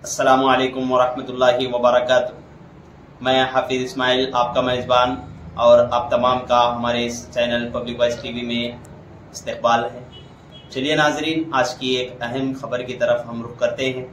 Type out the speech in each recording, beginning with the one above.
अस्सलामु अलैकुम वरहमतुल्लाहि वबरकातुहू। मैं हाफिज इस्माइल आपका मेज़बान और आप तमाम का हमारे इस चैनल पब्लिक वॉइस टीवी में इस्तकबाल है। चलिए नाजरीन, आज की एक अहम खबर की तरफ हम रुख करते हैं।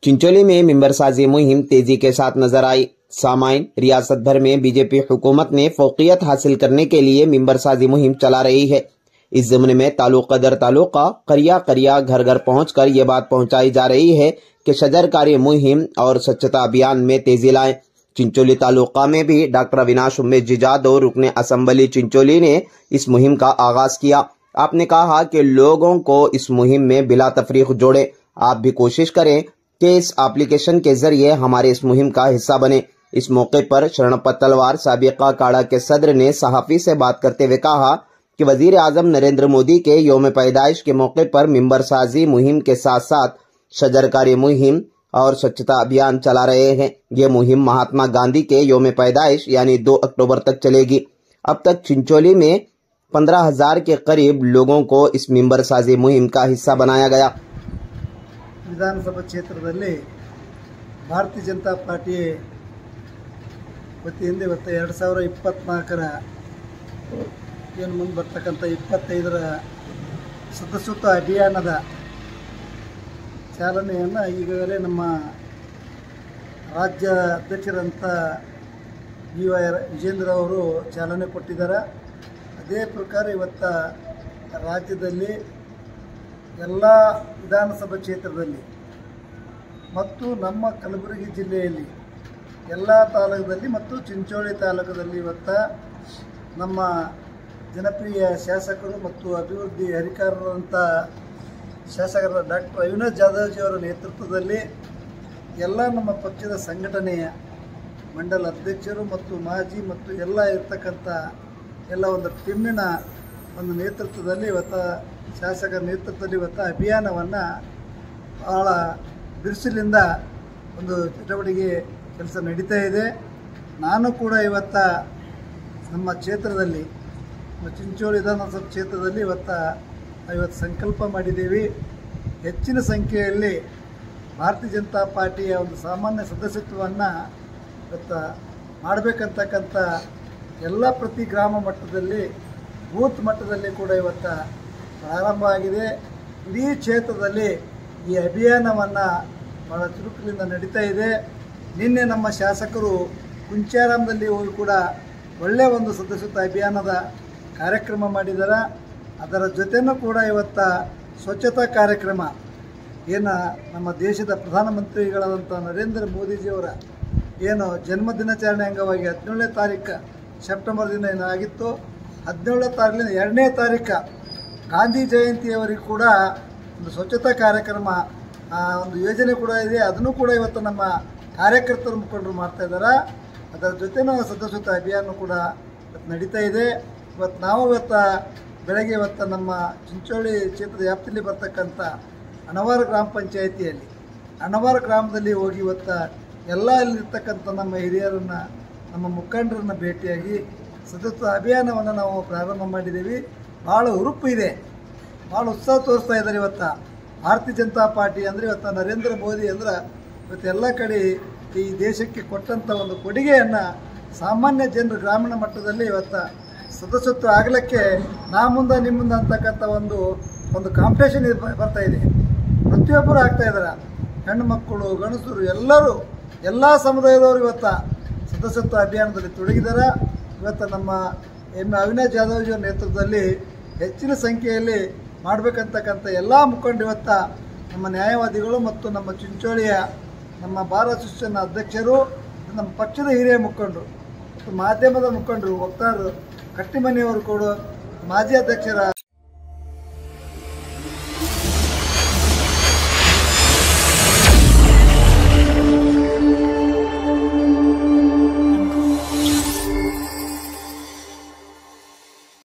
चिंचोली में मिंबरसाजी मुहिम तेजी के साथ नजर आई। सामाइन, रियासत भर में बीजेपी हुकूमत ने फौकियत हासिल करने के लिए मिंबरसाजी मुहिम चला रही है। इस ज़िम्न में तालुका दर तालुका, करिया करिया, घर घर पहुंचकर ये बात पहुंचाई जा रही है कि शजरकारी मुहिम और स्वच्छता अभियान में तेजी लाएं। चिंचोली तालुका में भी डॉक्टर अविनाश उम्मेद जिजाद और रुकने असम्बली चिंचोली ने इस मुहिम का आगाज किया। आपने कहा कि लोगों को इस मुहिम में बिला तफरीक जोड़े। आप भी कोशिश करें कि इस एप्लीकेशन के जरिए हमारे इस मुहिम का हिस्सा बने। इस मौके पर शरणपत तलवार साबिका काड़ा के सदर ने सहाफ़ी से बात करते हुए कहा कि वजीर आजम नरेंद्र मोदी के यौम पैदाइश के मौके पर मिंबरसाजी मुहिम के साथ साथ शजरकारी मुहिम और स्वच्छता अभियान चला रहे हैं। ये मुहिम महात्मा गांधी के यौम पैदाइश यानी 2 अक्टूबर तक चलेगी। अब तक चिंचोली में 15,000 के करीब लोगों को इस मिंबरसाजी मुहिम का हिस्सा बनाया गया। ವಿಧಾನಸಭಾ ಕ್ಷೇತ್ರದಲ್ಲಿ ಭಾರತೀಯ ಜನತಾ ಪಾರ್ಟಿ ವತಿಯಿಂದ ಇವತ್ತು 2024ರ ಏನು ಮುಂದೆ ಬರ್ತಕ್ಕಂಥ 25ರ ಸದಸ್ಯತ್ವ ಅಭಿಯಾನದ ಚಾಲನೆಯನ್ನು ಈಗಾಗಲೇ ನಮ್ಮ ರಾಜ್ಯ ಅಧ್ಯಕ್ಷರಂಥ ವಿ.ವೈ. ವಿಜೇಂದ್ರ ಅವರು ಚಾಲನೆ ಕೊಟ್ಟಿದ್ದಾರೆ. ಅದೇ ಪ್ರಕಾರ ಇವತ್ತು ರಾಜ್ಯದಲ್ಲಿ ಎಲ್ಲ ವಿಧಾನಸಭಾ ಕ್ಷೇತ್ರದಲ್ಲಿ ಮತ್ತು ನಮ್ಮ ಕಲಬುರಗಿ ಜಿಲ್ಲೆಯಲ್ಲಿ ಎಲ್ಲ ತಾಲೂಕದಲ್ಲಿ ಮತ್ತು ಚಿಂಚೋಳಿ ತಾಲೂಕದಲ್ಲಿ ಇವತ್ತು ನಮ್ಮ ಜನಪ್ರಿಯ ಶಾಸಕರು ಮತ್ತು ಅಭಿವೃದ್ಧಿ ಹರಿಕಾರರಂಥ ಶಾಸಕರ ಡಾಕ್ಟರ್ ಅವಿನಾಶ್ ಜಾಧವ್ಜಿಯವರ ನೇತೃತ್ವದಲ್ಲಿ ಎಲ್ಲ ನಮ್ಮ ಪಕ್ಷದ ಸಂಘಟನೆಯ ಮಂಡಲ ಅಧ್ಯಕ್ಷರು ಮತ್ತು ಮಾಜಿ ಮತ್ತು ಎಲ್ಲ ಇರ್ತಕ್ಕಂಥ ಎಲ್ಲ ಒಂದು ಟೀಮಿನ ಒಂದು ನೇತೃತ್ವದಲ್ಲಿ ಇವತ್ತು ಶಾಸಕರ ನೇತೃತ್ವದಲ್ಲಿ ಇವತ್ತು ಅಭಿಯಾನವನ್ನು ಭಾಳ ಬಿರುಸಿನಿಂದ ಒಂದು ಚಟುವಟಿಕೆ ಕೆಲಸ ನಡೀತಾ ಇದೆ. ನಾನು ಕೂಡ ಇವತ್ತು ನಮ್ಮ ಕ್ಷೇತ್ರದಲ್ಲಿ ಚಿಂಚೋಳಿ ವಿಧಾನಸಭಾ ಕ್ಷೇತ್ರದಲ್ಲಿ ಇವತ್ತು ಸಂಕಲ್ಪ ಮಾಡಿದ್ದೀವಿ. ಹೆಚ್ಚಿನ ಸಂಖ್ಯೆಯಲ್ಲಿ ಭಾರತೀಯ ಜನತಾ ಪಾರ್ಟಿಯ ಒಂದು ಸಾಮಾನ್ಯ ಸದಸ್ಯತ್ವವನ್ನು ಇವತ್ತು ಮಾಡಬೇಕಂತಕ್ಕಂಥ ಎಲ್ಲ ಪ್ರತಿ ಗ್ರಾಮ ಮಟ್ಟದಲ್ಲಿ ಬೂತ್ ಮಟ್ಟದಲ್ಲಿ ಕೂಡ ಇವತ್ತು ಪ್ರಾರಂಭ ಆಗಿದೆ. ಇಡೀ ಕ್ಷೇತ್ರದಲ್ಲಿ ಈ ಅಭಿಯಾನವನ್ನು ಭಾಳ ಚುರುಕಿನಿಂದ ನಡೀತಾ ಇದೆ. ನಿನ್ನೆ ನಮ್ಮ ಶಾಸಕರು ಕುಂಚಾರಾಮದಲ್ಲಿ ಹೋಗಿ ಕೂಡ ಒಳ್ಳೆಯ ಒಂದು ಸದಸ್ಯತ್ವ ಅಭಿಯಾನದ ಕಾರ್ಯಕ್ರಮ ಮಾಡಿದ್ದಾರೆ. ಅದರ ಜೊತೆನೂ ಕೂಡ ಇವತ್ತು ಸ್ವಚ್ಛತಾ ಕಾರ್ಯಕ್ರಮ ಏನು ನಮ್ಮ ದೇಶದ ಪ್ರಧಾನಮಂತ್ರಿಗಳಾದಂಥ ನರೇಂದ್ರ ಮೋದಿಜಿಯವರ ಏನು ಜನ್ಮ ದಿನಾಚರಣೆ ಅಂಗವಾಗಿ 17ನೇ ತಾರೀಕು ಸೆಪ್ಟೆಂಬರ್ ದಿನ ಏನಾಗಿತ್ತು, 17ನೇ ತಾರೀಕಿನ 2ನೇ ತಾರೀಕು ಗಾಂಧಿ ಜಯಂತಿಯವರಿಗೆ ಕೂಡ ಒಂದು ಸ್ವಚ್ಛತಾ ಕಾರ್ಯಕ್ರಮ ಒಂದು ಯೋಜನೆ ಕೂಡ ಇದೆ. ಅದನ್ನು ಕೂಡ ಇವತ್ತು ನಮ್ಮ ಕಾರ್ಯಕರ್ತರು ಮುಖಂಡರು ಮಾಡ್ತಾಯಿದ್ದಾರೆ. ಅದರ ಜೊತೆನೂ ಸದಸ್ಯತ್ವ ಅಭಿಯಾನ ಕೂಡ ನಡೀತಾ ಇದೆ. ಇವತ್ತು ಬೆಳಗ್ಗೆ ನಮ್ಮ ಚಿಂಚೋಳಿ ಕ್ಷೇತ್ರದ ವ್ಯಾಪ್ತಿಯಲ್ಲಿ ಬರ್ತಕ್ಕಂಥ ಅಣವಾರ ಗ್ರಾಮ ಪಂಚಾಯಿತಿಯಲ್ಲಿ ಅಣವಾರ ಗ್ರಾಮದಲ್ಲಿ ಹೋಗಿ ಇವತ್ತು ಎಲ್ಲ ಇಲ್ಲಿರ್ತಕ್ಕಂಥ ನಮ್ಮ ಹಿರಿಯರನ್ನು ನಮ್ಮ ಮುಖಂಡರನ್ನು ಭೇಟಿಯಾಗಿ ಸದಸ್ಯತ್ವ ಅಭಿಯಾನವನ್ನು ನಾವು ಪ್ರಾರಂಭ ಮಾಡಿದ್ದೀವಿ. ಭಾಳ ಹುರುಪು ಇದೆ, ಭಾಳ ಉತ್ಸಾಹ ತೋರಿಸ್ತಾ ಇದ್ದಾರೆ. ಇವತ್ತು ಭಾರತೀಯ ಜನತಾ ಪಾರ್ಟಿ ಅಂದರೆ ಇವತ್ತು ನರೇಂದ್ರ ಮೋದಿ ಅಂದ್ರೆ ಇವತ್ತು ಎಲ್ಲ ಕಡೆ ಈ ದೇಶಕ್ಕೆ ಕೊಟ್ಟಂಥ ಒಂದು ಕೊಡುಗೆಯನ್ನು ಸಾಮಾನ್ಯ ಜನರು ಗ್ರಾಮೀಣ ಮಟ್ಟದಲ್ಲಿ ಇವತ್ತು ಸದಸ್ಯತ್ವ ಆಗಲಿಕ್ಕೆ ನಾ ಮುಂದೆ ನಿಮ್ಮ ಮುಂದೆ ಅಂತಕ್ಕಂಥ ಒಂದು ಕಾಂಪಿಟೇಷನ್ ಬರ್ತಾ ಇದೆ. ಪ್ರತಿಯೊಬ್ಬರು ಆಗ್ತಾ ಇದ್ದಾರೆ, ಹೆಣ್ಣು ಮಕ್ಕಳು ಗಂಡಸರು ಎಲ್ಲರೂ ಎಲ್ಲ ಸಮುದಾಯದವರು ಇವತ್ತು ಸದಸ್ಯತ್ವ ಅಭಿಯಾನದಲ್ಲಿ ತೊಡಗಿದ್ದಾರೆ. ಇವತ್ತು ನಮ್ಮ ಅವಿನಾಶ್ ಜಾಧವ್ಜಿಯವರ ನೇತೃತ್ವದಲ್ಲಿ ಹೆಚ್ಚಿನ ಸಂಖ್ಯೆಯಲ್ಲಿ ಮಾಡಬೇಕಂತಕ್ಕಂಥ ಎಲ್ಲ ಮುಖಂಡರು ಇವತ್ತು ನಮ್ಮ ನ್ಯಾಯವಾದಿಗಳು ಮತ್ತು ನಮ್ಮ ಚಿಂಚೋಳಿಯ ನಮ್ಮ ಬಾರ್ ಅಸೋಸಿಯೇಷನ್ ಅಧ್ಯಕ್ಷರು, ನಮ್ಮ ಪಕ್ಷದ ಹಿರಿಯ ಮುಖಂಡರು ಮತ್ತು ಮಾಧ್ಯಮದ ಮುಖಂಡರು, ವಕ್ತಾರರು, ಕಟ್ಟಿಮನೆಯವರು ಕೂಡ ಮಾಜಿ ಅಧ್ಯಕ್ಷರ